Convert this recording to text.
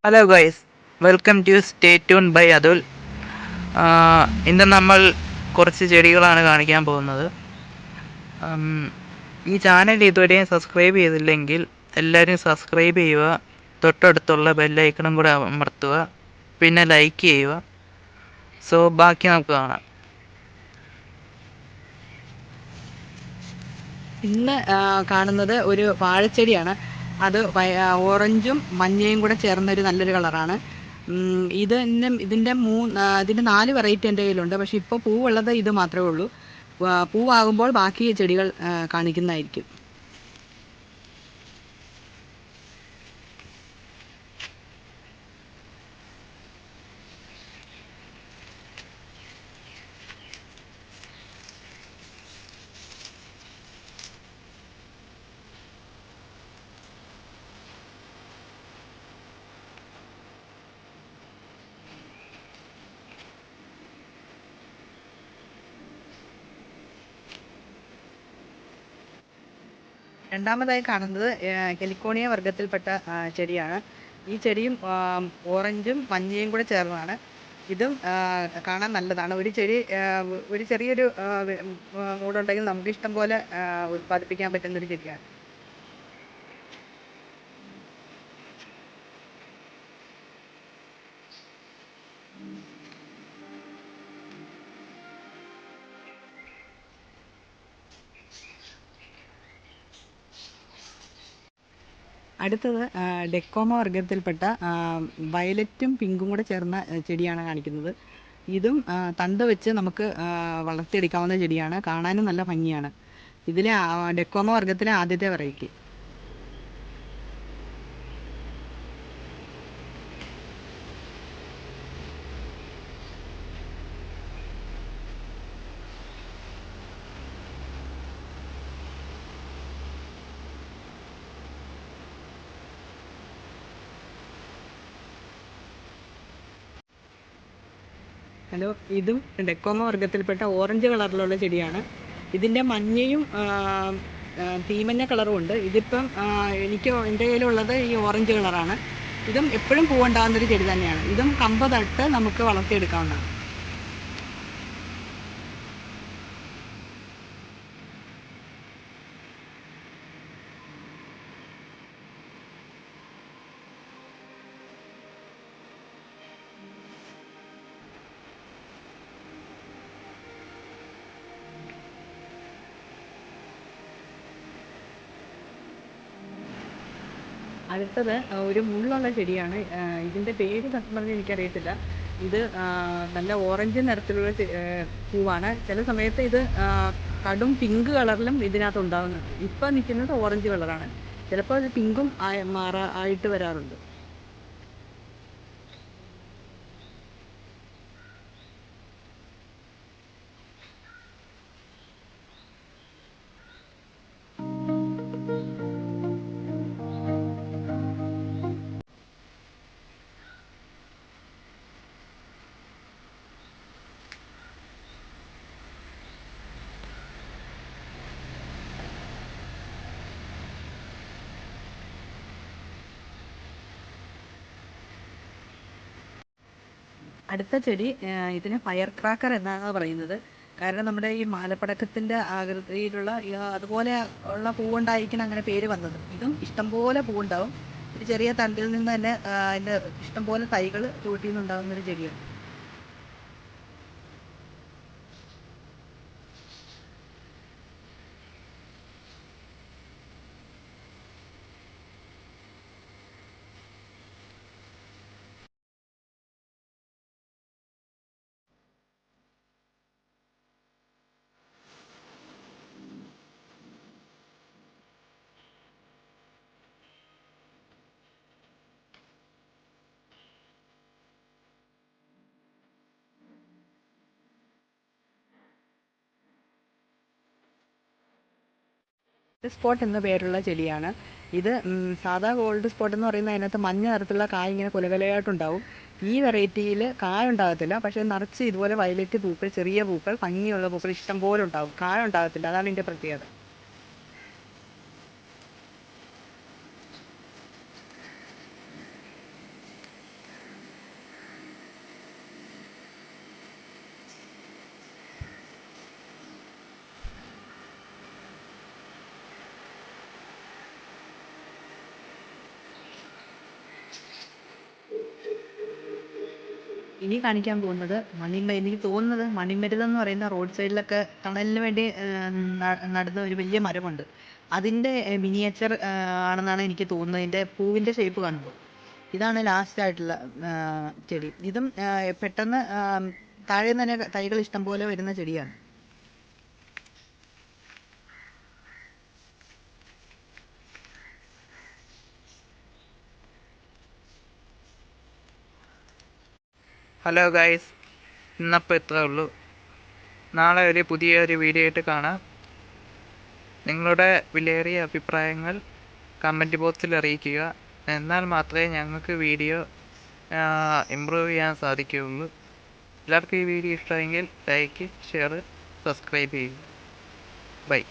Hello guys, welcome to stay tune by Athul. ഇന്ന് നമ്മൾ കുറച്ച് ചെടികളാണ് കാണിക്കാൻ പോകുന്നത്. ആം, ഈ ചാനൽ ഇതുവരെയും സബ്സ്ക്രൈബ് ചെയ്തില്ലെങ്കിൽ എല്ലാവരും സബ്സ്ക്രൈബ് ചെയ്യുക, തൊട്ടടുത്തുള്ള ബെല്ലൈക്കണും കൂടെ അമർത്തുക, പിന്നെ ലൈക്ക് ചെയ്യുക. സോ ബാക്കി നമുക്ക് കാണാം. ഇന്ന് കാണുന്നത് ഒരു വാഴച്ചെടിയാണ്. അത് ഓറഞ്ചും മഞ്ഞയും കൂടെ ചേർന്നൊരു നല്ലൊരു കളറാണ്. ഇതിൻ്റെ 4 വെറൈറ്റി എൻ്റെ കയ്യിലുണ്ട്. പക്ഷേ ഇപ്പോൾ പൂവുള്ളത് ഇത് മാത്രമേ ഉള്ളൂ. പൂവാകുമ്പോൾ ബാക്കി ചെടികൾ കാണിക്കുന്നതായിരിക്കും. രണ്ടാമതായി കാണുന്നത് ഹെലിക്കോണിയ വർഗ്ഗത്തിൽപ്പെട്ട ചെടിയാണ്. ഈ ചെടിയും ഓറഞ്ചും മഞ്ഞയും കൂടെ ചേർന്നതാണ്. ഇതും കാണാൻ നല്ലതാണ്. ഒരു ചെറിയൊരു മൂടുണ്ടെങ്കിൽ നമുക്ക് ഇഷ്ടം പോലെ ഉൽപ്പാദിപ്പിക്കാൻ പറ്റുന്നൊരു ചെടിയാണ്. അടുത്തത് ഡെക്കോമ വർഗ്ഗത്തിൽപ്പെട്ട വയലറ്റും പിങ്കും കൂടെ ചേർന്ന ചെടിയാണ് കാണിക്കുന്നത്. ഇതും തണ്ട് വെച്ച് നമുക്ക് വളർത്തിയെടുക്കാവുന്ന ചെടിയാണ്. കാണാനും നല്ല ഭംഗിയാണ്. ഇതിലെ ഡെക്കോമ വർഗ്ഗത്തിലെ ആദ്യത്തെ വെറൈറ്റി. ഹലോ, ഇതും ഡെക്കോമ വർഗ്ഗത്തിൽപ്പെട്ട ഓറഞ്ച് കളറിലുള്ള ചെടിയാണ്. ഇതിൻ്റെ മഞ്ഞയും തീമഞ്ഞ കളറും ഉണ്ട്. ഇതിപ്പം എൻ്റെ കയ്യിലുള്ളത് ഈ ഓറഞ്ച് കളറാണ്. ഇതും എപ്പോഴും പൂവുണ്ടാകുന്നൊരു ചെടി തന്നെയാണ്. ഇതും കമ്പ് നട്ട് നമുക്ക് വളർത്തിയെടുക്കാവുന്നതാണ്. അടുത്തത് ഒരു മുള്ളുള്ള ചെടിയാണ്. ഇതിൻ്റെ പേര് സത്യം പറഞ്ഞാൽ എനിക്കറിയത്തില്ല. ഇത് നല്ല ഓറഞ്ച് നിറത്തിലുള്ള പൂവാണ്. ചില സമയത്ത് ഇത് കടും പിങ്ക് കളറിലും ഇതിനകത്ത് ഉണ്ടാകുന്നുണ്ട്. ഇപ്പം നിൽക്കുന്നത് ഓറഞ്ച് കളറാണ്. ചിലപ്പോൾ അത് പിങ്കും ആയിട്ട് വരാറുണ്ട്. അടുത്ത ചെടി ഇതിന് ഫയർ ക്രാക്കർ എന്നാണ് പറയുന്നത്. കാരണം നമ്മുടെ ഈ മാലപ്പടക്കത്തിൻ്റെ ആകൃതിയിലുള്ള അതുപോലെ ഉള്ള പൂവുണ്ടായിരിക്കണം അങ്ങനെ പേര് വന്നത്. ഇതും ഇഷ്ടംപോലെ പൂവുണ്ടാവും. ഒരു ചെറിയ തണ്ടിൽ നിന്ന് തന്നെ അതിൻ്റെ ഇഷ്ടംപോലെ തൈകൾ ചൂട്ടിൽ നിന്നുണ്ടാകുന്നൊരു ചെടിയാണ്. സ്പോട്ട് എന്ന പേരുള്ള ചെടിയാണ്. ഇത് സാധാ ഗോൾഡ് സ്പോട്ട് എന്ന് പറയുന്നത് അതിനകത്ത് മഞ്ഞ നിറത്തിലുള്ള കായ് ഇങ്ങനെ കുലകുലയായിട്ടുണ്ടാവും. ഈ വെറൈറ്റിയിൽ കായ ഉണ്ടാകത്തില്ല. പക്ഷേ നിറച്ച് ഇതുപോലെ വയലറ്റ് പൂക്കൾ, ചെറിയ പൂക്കൾ, ഭംഗിയുള്ള പൂക്കൾ ഇഷ്ടം പോലെ ഉണ്ടാവും. കായ ഉണ്ടാകത്തില്ല. അതാണ് ഇതിൻ്റെ പ്രത്യേകത. ഇനി കാണിക്കാൻ പോകുന്നത് എനിക്ക് തോന്നുന്നത് മണിമരുതെന്ന് എന്ന് പറയുന്ന റോഡ് സൈഡിലൊക്കെ തണലിന് വേണ്ടി നടുന്ന ഒരു വലിയ മരമുണ്ട്. അതിൻ്റെ മിനിയേച്ചർ ആണെന്നാണ് എനിക്ക് തോന്നുന്നത്. അതിൻ്റെ പൂവിൻ്റെ ഷേപ്പ് കാണുമ്പോൾ ഇതാണ് ലാസ്റ്റ് ആയിട്ടുള്ള ചെടി. ഇതും പെട്ടെന്ന് താഴെ നിന്ന് തന്നെ തൈകൾ ഇഷ്ടം പോലെ വരുന്ന ചെടിയാണ്. ഹലോ ഗൈസ്, ഇന്നപ്പോൾ ഇത്രേ ഉള്ളൂ. നാളെ ഒരു പുതിയൊരു വീഡിയോ ആയിട്ട് കാണാം. നിങ്ങളുടെ വിലയേറിയ അഭിപ്രായങ്ങൾ കമൻറ്റ് ബോക്സിൽ അറിയിക്കുക. എന്നാൽ മാത്രമേ ഞങ്ങൾക്ക് വീഡിയോ ഇമ്പ്രൂവ് ചെയ്യാൻ സാധിക്കുകയുള്ളൂ. എല്ലാവർക്കും ഈ വീഡിയോ ഇഷ്ടമെങ്കിൽ ലൈക്ക്, ഷെയർ, സബ്സ്ക്രൈബ് ചെയ്യുക. ബൈ.